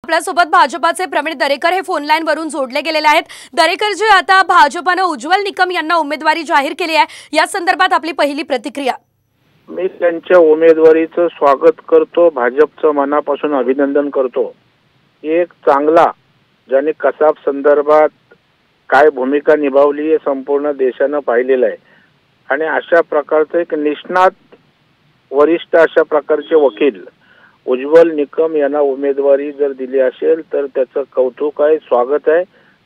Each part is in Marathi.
आपल्यासोबत भाजपाचे प्रवीण दरेकर हे फोन लाईन वरून जोडले गेलेले आहेत। दरेकर जी, आता भाजपाने उज्ज्वल निकम यांना उमेदवारी जाहीर केली आहे, या संदर्भात आपली पहिली प्रतिक्रिया। मी त्यांच्या उमेदवारीचं स्वागत करतो, भाजपचं मनापासून अभिनंदन करतो। एक चांगला ज्याने कसाब संदर्भात काय भूमिका निभावली हे संपूर्ण देशाने पाहिलेलं आहे आणि अशा प्रकारचे एक निष्णात वरिष्ठ अशा प्रकारचे वकील उज्ज्वल निकम यांना उमेदवारी जर दिली असेल तर त्याचं कौतुक आहे, स्वागत आहे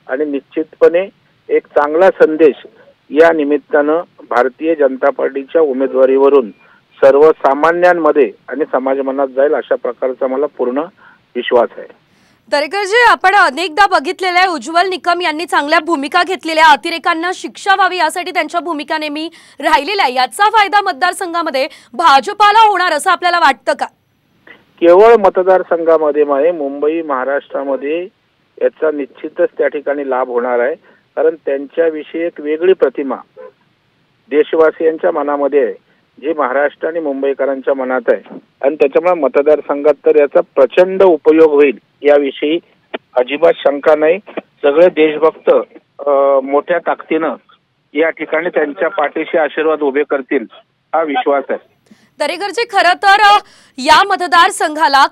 आणि निश्चितपणे एक चांगला संदेश या निमित्तानं भारतीय जनता पार्टीच्या उमेदवारीवरून सर्वसामान्यांमध्ये आणि समाज मनात जाईल अशा प्रकारचा मला पूर्ण विश्वास आहे। दरेकर जी, आपण अनेकदा बघितलेलं आहे उज्ज्वल निकम यांनी चांगल्या भूमिका घेतलेल्या, अतिरेकांना शिक्षा व्हावी यासाठी त्यांच्या भूमिका नेहमी राहिलेल्या आहे। याचा फायदा मतदारसंघामध्ये भाजपाला होणार असं आपल्याला वाटतं का? केवळ मतदारसंघामध्ये नाही, मुंबई महाराष्ट्रामध्ये याचा निश्चितच त्या ठिकाणी लाभ होणार आहे, कारण त्यांच्याविषयी एक वेगळी प्रतिमा देशवासियांच्या मनामध्ये आहे जी महाराष्ट्र आणि मुंबईकरांच्या मनात आहे आणि त्याच्यामुळे मतदारसंघात तर याचा प्रचंड उपयोग होईल याविषयी अजिबात शंका नाही। सगळे देशभक्त मोठ्या ताकदीनं या ठिकाणी त्यांच्या पाठीशी आशीर्वाद उभे करतील हा विश्वास आहे। दरेकरजी, खरं तर या मतदारसंघाला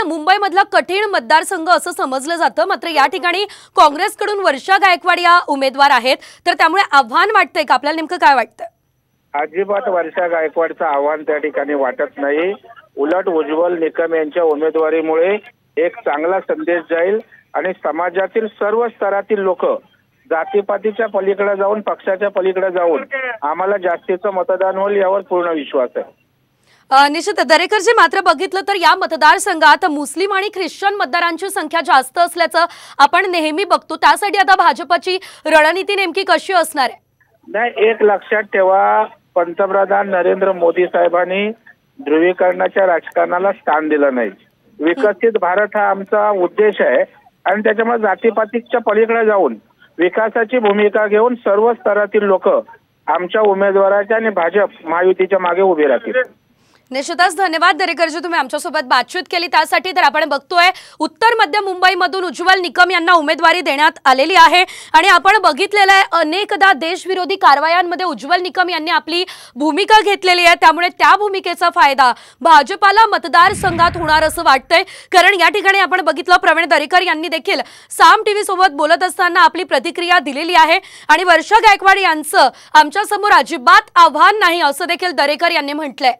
मुंबईमधला कठीण मतदारसंघ असं समजलं जातं, मात्र या ठिकाणी काँग्रेसकडून वर्षा गायकवाड या उमेदवार आहेत, तर त्यामुळे आव्हान वाटतंय का? आपल्याला नेमकं काय वाटतं? अजिबात वर्षा गायकवाडचं आव्हान त्या ठिकाणी वाटत नाही, उलट उज्ज्वल निकम यांच्या उमेदवारीमुळे एक चांगला संदेश जाईल आणि समाजातील सर्व स्तरातील लोक जातीपातीच्या पलीकडे जाऊन, पक्षाच्या पलीकडे जाऊन आम्हाला जास्तीचं मतदान होईल यावर पूर्ण विश्वास आहे। निश्चित दरेकरजी, मात्र बघितलं तर या मतदारसंघात मुस्लिम आणि ख्रिश्चन मतदारांची संख्या जास्त असल्याचं आपण नेहमी बघतो, त्यासाठी आता भाजपची रणनीती नेमकी कशी असणार आहे? नाही, एक लक्षात ठेवा, पंतप्रधान नरेंद्र मोदी साहेबांनी ध्रुवीकरणाच्या राजकारणाला स्थान दिलं नाही। विकसित भारत हा आमचा उद्देश आहे आणि त्याच्यामुळे जातीपातीच्या पलीकडे जाऊन विकासाची भूमिका घेऊन सर्व स्तरातील लोक आमच्या उमेदवाराच्या आणि भाजप महायुतीच्या मागे उभे राहतील। निश्चितच धन्यवाद दरेकरजी, तुम्ही आमच्यासोबत बातचीत केली त्यासाठी। तर आपण बघतोय उत्तर मध्य मुंबईमधून उज्ज्वल निकम यांना उमेदवारी देण्यात आलेली आहे आणि आपण बघितलेलं आहे अनेकदा देशविरोधी कारवायांमध्ये उज्ज्वल निकम यांनी आपली भूमिका घेतलेली आहे, त्यामुळे त्या भूमिकेचा फायदा भाजपाला मतदारसंघात होणार असं वाटतंय। कारण या ठिकाणी आपण बघितलं प्रवीण दरेकर यांनी देखील साम टीव्ही सोबत बोलत असताना आपली प्रतिक्रिया दिलेली आहे आणि वर्षा गायकवाड यांचं आमच्या समोर अजिबात आव्हान नाही असं देखील दरेकर यांनी म्हटलंय।